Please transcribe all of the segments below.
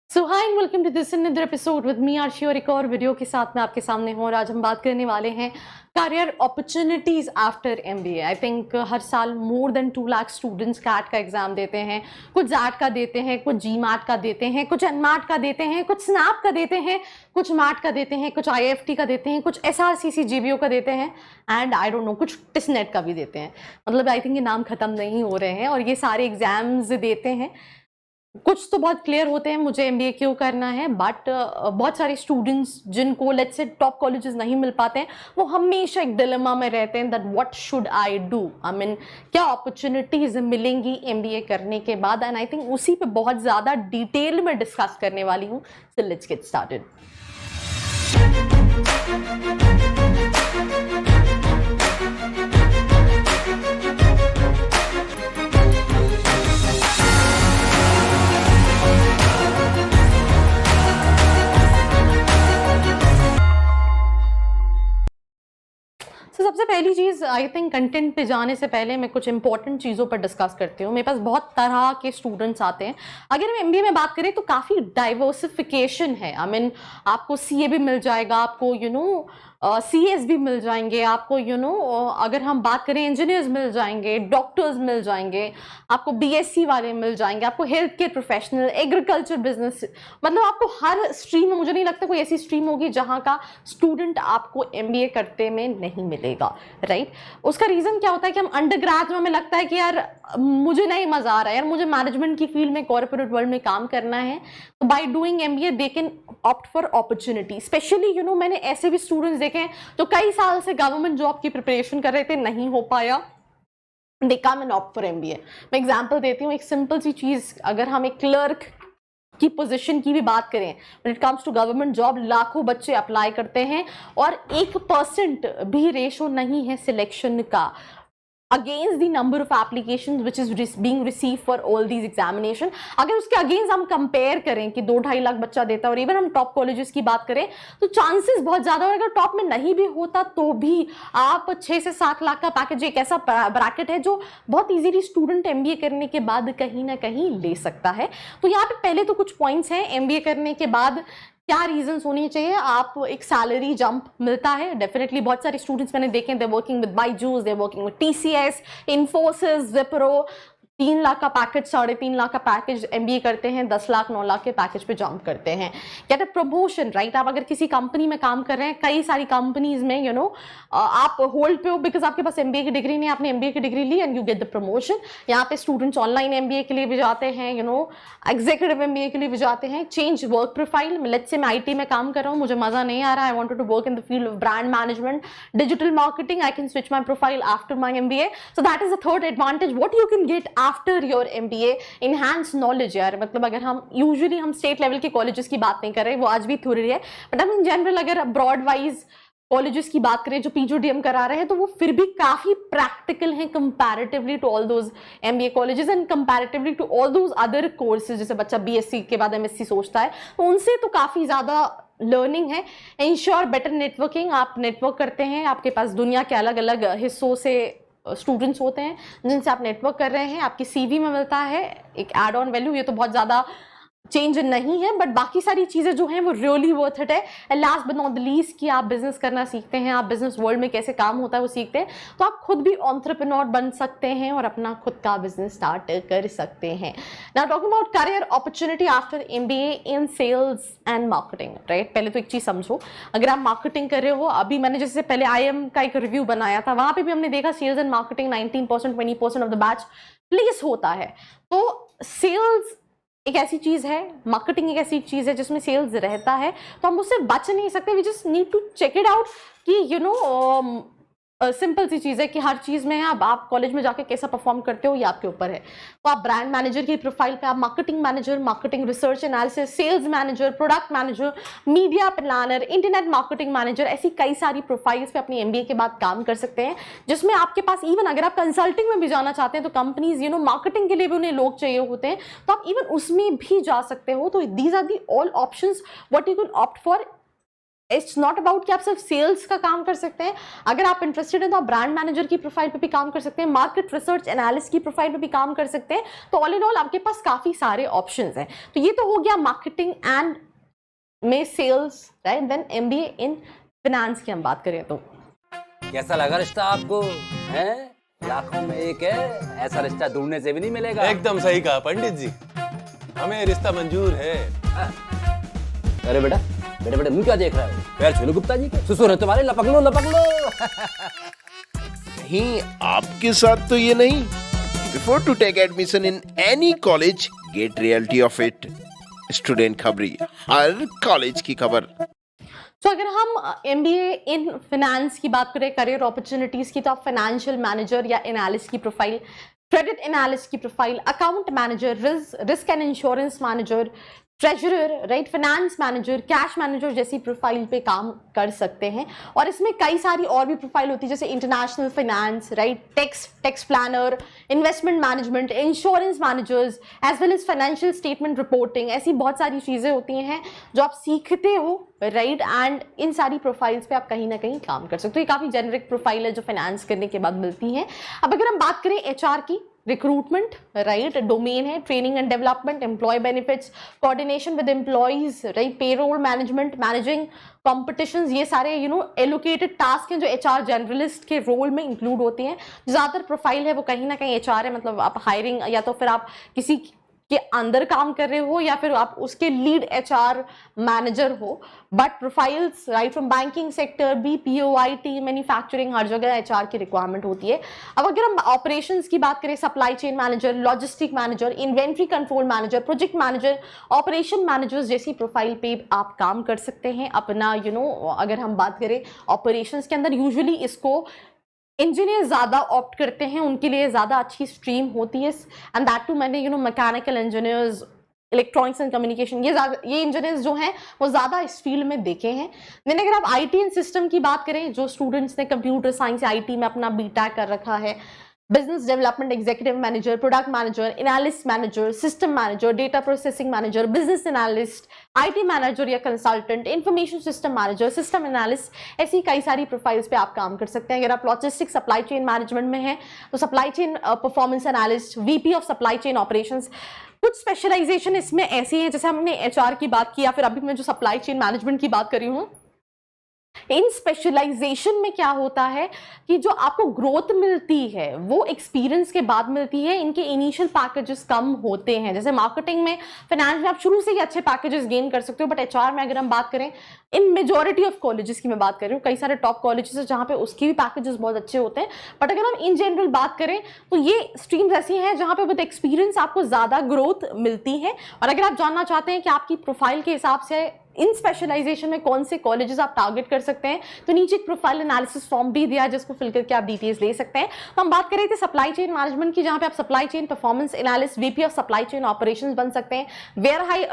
So hi and welcome to this another episode with me Aarshi और एक और video के साथ मैं आपके सामने हूँ और आज हम बात करने वाले हैं career opportunities after MBA. I think हर साल more than 2 lakh students CAT का एग्जाम देते हैं, कुछ जैट का देते हैं, कुछ जीमैट का देते हैं, कुछ एनमैट का देते हैं, कुछ स्नैप का देते हैं, कुछ मैट का देते हैं, कुछ आईएफटी का देते हैं, कुछ एसआरसीसी जीबीओ का देते हैं एंड आई डोंट नो कुछ टिसनेट का भी देते हैं। मतलब आई थिंक ये नाम खत्म नहीं हो रहे हैं और ये सारे एग्जाम्स देते हैं। कुछ तो बहुत क्लियर होते हैं मुझे एमबीए क्यों करना है, बट बहुत सारे स्टूडेंट्स जिनको लेट्स से टॉप कॉलेजेस नहीं मिल पाते हैं वो हमेशा एक डिलेमा में रहते हैं that what should I do. I mean क्या अपॉर्चुनिटीज मिलेंगी एमबीए करने के बाद, एंड आई थिंक उसी पे बहुत ज़्यादा डिटेल में डिस्कस करने वाली हूँ। So let's get started. सबसे पहली चीज़ आई थिंक कंटेंट पे जाने से पहले मैं कुछ इंपॉर्टेंट चीज़ों पर डिस्कस करती हूँ। मेरे पास बहुत तरह के स्टूडेंट्स आते हैं। अगर हम एमबीए में बात करें तो काफ़ी डाइवर्सिफिकेशन है। आई मीन आपको सीए भी मिल जाएगा, आपको सीएस भी मिल जाएंगे, आपको अगर हम बात करें इंजीनियर्स मिल जाएंगे, डॉक्टर्स मिल जाएंगे, आपको बीएससी वाले मिल जाएंगे, आपको health care professional, agriculture, business, मतलब आपको हर स्ट्रीम में मुझे नहीं लगता कोई ऐसी स्ट्रीम होगी जहाँ का स्टूडेंट आपको एमबीए करते में नहीं मिलेगा, राइट। उसका रीज़न क्या होता है कि हम अंडर ग्रेजुएट में हमें लगता है कि यार मुझे नहीं मज़ा आ रहा है, यार मुझे मैनेजमेंट की फील्ड में, कॉर्पोरेट वर्ल्ड में काम करना है। तो by doing MBA they can opt for opportunity. Specially मैंने ऐसे भी स्टूडेंट्स देखे हैं जो कई साल से गवर्नमेंट जॉब की प्रिपरेशन कर रहे थे, नहीं हो पाया, they come and opt for MBA. मैं एग्जांपल देती हूँ, एक सिंपल सी चीज़, अगर हम एक क्लर्क की पोजीशन की भी बात करें, when it comes to government job लाखों बच्चे अप्लाई करते हैं और 1% भी रेशो नहीं है सिलेक्शन का against the number of applications which is being received for all these examination। अगर उसके अगेंस्ट हम कंपेयर करें कि 2-2.5 लाख बच्चा देता है और इवन हम टॉप कॉलेजेस की बात करें तो चांसेस बहुत ज़्यादा, और अगर टॉप में नहीं भी होता तो भी आप 6 से 7 लाख का पैकेज, एक ऐसा ब्रैकेट है जो बहुत इजीली स्टूडेंट एमबीए करने के बाद कहीं ना कहीं ले सकता है। तो यहाँ पे पहले तो कुछ पॉइंट्स हैं एमबीए करने के बाद क्या रीजंस होनी चाहिए। आप एक सैलरी जंप मिलता है डेफिनेटली। बहुत सारे स्टूडेंट्स मैंने देखे, they working with Byju's, they working with TCS, Infosys, Wipro. 3 lakh का पैकेज, 3.5 लाख का पैकेज एमबीए करते हैं, 10 लाख 9 लाख के पैकेज पे जंप करते हैं। कहते हैं प्रमोशन, राइट। आप अगर किसी कंपनी में काम कर रहे हैं, कई सारी कंपनीज में आप होल्ड पे हो बिकॉज आपके पास एमबीए की डिग्री नहीं, आपने एमबीए की डिग्री ली and you get the promotion. यहाँ पे स्टूडेंट्स ऑनलाइन एमबीए के लिए भी जाते हैं, एग्जीक्यूटिव एमबीए के लिए भी जाते हैं। Change work profile, let's say मैं आईटी में काम कर रहा हूँ, मुझे मजा नहीं आ रहा, I wanted to work in the field of brand management, digital marketing, I can switch my profile after my MBA. So that is the third advantage what you can get after your MBA, enhance knowledge. यार मतलब अगर हम usually हम state level के colleges की बात नहीं कर रहे, वो आज भी थोड़ी है, बट हम इन जनरल अगर ब्रॉड वाइज कॉलेजेस की बात करें जो पीजीडीएम करा रहे हैं तो वो फिर भी काफी प्रैक्टिकल हैं comparatively to all those MBA colleges and comparatively to all those other courses. जैसे बच्चा बीएससी के बाद एमएससी सोचता है तो उनसे तो काफी ज्यादा लर्निंग है। इंश्योर बेटर नेटवर्किंग, आप नेटवर्क करते हैं, आपके पास दुनिया के अलग अलग हिस्सों से स्टूडेंट्स होते हैं जिनसे आप नेटवर्क कर रहे हैं, आपकी सीवी में मिलता है एक एड ऑन वैल्यू। ये तो बहुत ज़्यादा चेंज नहीं है, बट बाकी सारी चीज़ें जो हैं वो रियली वर्थ इट है। And last but not the least कि आप बिजनेस करना सीखते हैं, आप बिजनेस वर्ल्ड में कैसे काम होता है वो सीखते हैं, तो आप खुद भी एंटरप्रेन्योर बन सकते हैं और अपना खुद का बिजनेस स्टार्ट कर सकते हैं। Now talking about career opportunity after MBA in sales and marketing, right. पहले तो एक चीज़ समझो, अगर आप मार्केटिंग कर रहे हो, अभी मैंने जैसे पहले आईएम का एक रिव्यू बनाया था, वहाँ पर भी हमने देखा sales and marketing 19% 20% of the batch place होता है। तो सेल्स एक ऐसी चीज है, मार्केटिंग एक ऐसी चीज है जिसमें सेल्स रहता है, तो हम उससे बच नहीं सकते। We just need to check it out कि सिंपल सी चीज़ है कि हर चीज़ में अब आप कॉलेज में जाके कैसा परफॉर्म करते हो ये आपके ऊपर है। तो आप ब्रांड मैनेजर की प्रोफाइल पे आप marketing manager, marketing research analysis, sales manager, product manager, media planner, internet marketing manager, ऐसी कई सारी प्रोफाइल्स पे अपनी एमबीए के बाद काम कर सकते हैं, जिसमें आपके पास इवन अगर आप कंसल्टिंग में भी जाना चाहते हैं तो कंपनीज मार्केटिंग के लिए भी उन्हें लोग चाहिए होते हैं, तो आप इवन उसमें भी जा सकते हो। तो these are the all options what you can opt for it's not about कि आप सिर्फ सेल्स का काम कर सकते हैं, अगर आप इंटरेस्टेड हैं तो आप ब्रांड मैनेजर की प्रोफाइल पे भी काम कर सकते हैं, मार्केट रिसर्च एनालिस्ट की प्रोफाइल पे भी काम कर सकते हैं। तो ऑल इन ऑल आपके पास काफी सारे ऑप्शंस हैं। तो ये तो हो गया मार्केटिंग एंड में sales, right. Then MBA in finance की हम बात करें तो कैसा लगा रिश्ता आपको? है लाखों में एक है, ऐसा रिश्ता ढूंढने से भी नहीं मिलेगा। एकदम सही कहा पंडित जी, हमें रिश्ता मंजूर है। अरे बेटा बेटा बेटा मुंह क्या देख रहा है? पैर छू लो गुप्ता जी के, ससुर है तुम्हारे, लपक लो लपक लो। नहीं, आपके साथ तो ये नहीं। Before to take admission in any college, get reality of it. Student Khabri, हर कॉलेज की खबर। तो अगर हम एमबीए इन फाइनेंस की बात करें, करियर अपॉर्चुनिटीज की, तो आप फाइनेंशियल मैनेजर या एनालिस्ट की प्रोफाइल, क्रेडिट एनालिस्ट की profile, account manager, risk and insurance manager, treasurer, right, finance manager, cash manager जैसी प्रोफाइल पे काम कर सकते हैं। और इसमें कई सारी और भी प्रोफाइल होती है, जैसे international finance, right, tax planner, investment management, insurance managers, as well as financial statement reporting. ऐसी बहुत सारी चीज़ें होती हैं जो आप सीखते हो, राइट, एंड इन सारी प्रोफाइल्स पे आप कहीं ना कहीं काम कर सकते हो। ये काफ़ी जेनरिक प्रोफाइल है जो फाइनेंस करने के बाद मिलती है। अब अगर हम बात करें एचआर की, रिक्रूटमेंट, राइट, डोमेन है, training and development, employ benefits, coordination with employees, right, payroll management, managing competitions, ये सारे एलोकेटेड टास्क हैं जो एचआर जनरलिस्ट के रोल में इंक्लूड होते हैं। ज़्यादातर प्रोफाइल है वो कहीं ना कहीं एचआर है, मतलब आप हायरिंग या तो फिर आप किसी के अंदर काम कर रहे हो या फिर आप उसके लीड एचआर मैनेजर हो। But profiles, right, from banking sector, BPO, IT, manufacturing, हर जगह एचआर की रिक्वायरमेंट होती है। अब अगर हम ऑपरेशंस की बात करें, supply chain manager, logistic manager, inventory control manager, project manager, operation managers जैसी प्रोफाइल पे आप काम कर सकते हैं अपना। अगर हम बात करें ऑपरेशंस के अंदर, यूजुअली इसको इंजीनियर ज़्यादा ऑप्ट करते हैं, उनके लिए ज़्यादा अच्छी स्ट्रीम होती है। एंड दैट टू मैंने mechanical engineers, electronics and communication, ये इंजीनियर्स जो हैं वो ज़्यादा इस फील्ड में देखे हैं। देन अगर आप आईटी एंड सिस्टम की बात करें, जो स्टूडेंट्स ने कंप्यूटर साइंस या आईटी में अपना बीटेक कर रखा है, business development executive manager, product manager, analyst manager, system manager, data processing manager, business analyst, IT manager या consultant, information system manager, system analyst, ऐसी कई सारी प्रोफाइल्स पे आप काम कर सकते हैं। अगर आप लॉजिस्टिक सप्लाई चेन मैनेजमेंट में हैं तो supply chain performance analyst, VP of supply chain operations. कुछ स्पेशलाइजेशन इसमें ऐसी है, जैसे हमने एचआर की बात की या फिर अभी मैं जो सप्लाई चेन मैनेजमेंट की बात कर रही हूँ, इन स्पेशलाइजेशन में क्या होता है कि जो आपको ग्रोथ मिलती है वो एक्सपीरियंस के बाद मिलती है। इनके इनिशियल पैकेजेस कम होते हैं, जैसे मार्केटिंग में, फाइनेंस में आप शुरू से ही अच्छे पैकेजेस गेन कर सकते हो। बट एचआर में अगर हम बात करें, इन मेजॉरिटी ऑफ कॉलेजेस की मैं बात कर रही हूँ, कई सारे टॉप कॉलेजेस हैं जहाँ पे उसके भी पैकेजेस बहुत अच्छे होते हैं। बट अगर हम इन जनरल बात करें तो ये स्ट्रीम्स ऐसी हैं जहाँ पे विद एक्सपीरियंस आपको ज़्यादा ग्रोथ मिलती है। और अगर आप जानना चाहते हैं कि आपकी प्रोफाइल के हिसाब से इन स्पेशलाइजेशन में कौन से कॉलेजेस आप टारगेट कर सकते हैं, तो नीचे एक प्रोफाइल एनालिसिस फॉर्म भी दिया है जिसको फिल करके आप डिटेल्स ले सकते हैं। तो हम बात कर रहे थे सप्लाई चेन मैनेजमेंट की, जहां पे आप supply chain performance analyst, VP of supply chain operations बन सकते हैं,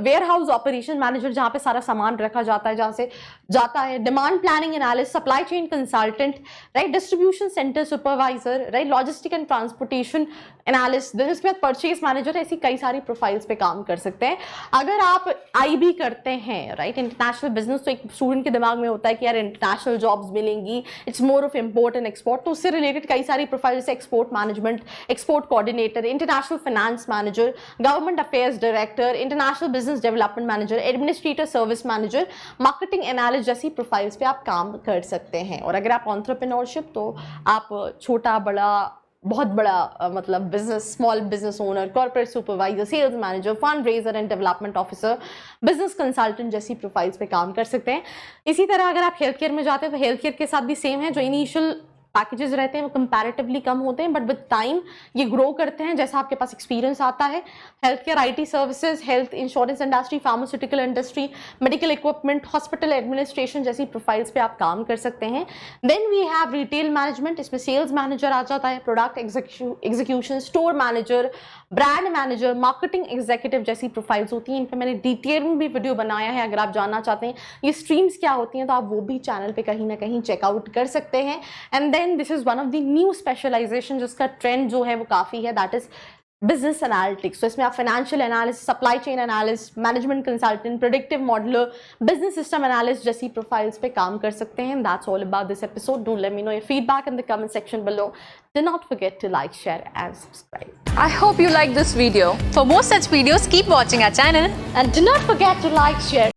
वेयर हाउस ऑपरेशन मैनेजर जहां पे सारा सामान रखा जाता है, जहां से जाता है, demand planning analyst, supply chain consultant, right, distribution centre supervisor, right, logistic and transportation analyst, then उसके बाद परचेज मैनेजर। ऐसी कई सारी प्रोफाइल्स पे काम कर सकते हैं। अगर आप आईबी करते हैं, राइट, इंटरनेशनल बिजनेस, तो एक स्टूडेंट के दिमाग में होता है कि यार इंटरनेशनल जॉब्स मिलेंगी, it's more of import and export. तो उससे रिलेटेड कई सारी प्रोफाइल, जैसे export management, export coordinator, international finance manager, government affairs director, international business development manager, administrator service manager, marketing analyst जैसी प्रोफाइल्स पे आप काम कर सकते हैं। और अगर आप एंटरप्रेन्योरशिप, तो आप छोटा बड़ा, बहुत बड़ा मतलब business, small business owner, corporate supervisor, sales manager, fund raiser and development officer, business consultant जैसी प्रोफाइल्स पे काम कर सकते हैं। इसी तरह अगर आप हेल्थ केयर में जाते हैं तो हेल्थ केयर के साथ भी सेम है, जो इनिशियल पैकेजेस रहते हैं वो कंपैरेटिवली कम होते हैं, बट विद टाइम ये ग्रो करते हैं जैसा आपके पास एक्सपीरियंस आता है। Health care, IT services, health insurance industry, pharmaceutical industry, medical equipment, hospital administration जैसी प्रोफाइल्स पे आप काम कर सकते हैं। Then we have retail management, इसमें सेल्स मैनेजर आ जाता है, product execution, store manager, brand manager, marketing executive जैसी प्रोफाइल्स होती हैं। इन पर मैंने डिटेल में भी वीडियो बनाया है, अगर आप जानना चाहते हैं ये स्ट्रीम्स क्या होती हैं तो आप वो भी चैनल पे कहीं ना कहीं चेकआउट कर सकते हैं। And then this is one of the new specialization जिसका ट्रेंड जो है वो काफ़ी है, दैट इज बिजनेस एनालिटिक्स, तो इसमें आप financial analyst, supply chain analyst, management consultant, predictive modeler, business system analyst जैसी प्रोफाइल्स पे काम कर सकते हैं. That's all about this episode. Do let me know your feedback in the comment section below. Do not forget to like, share and subscribe. I hope you liked this video. For more such videos, keep watching our channel. And do not forget to like, share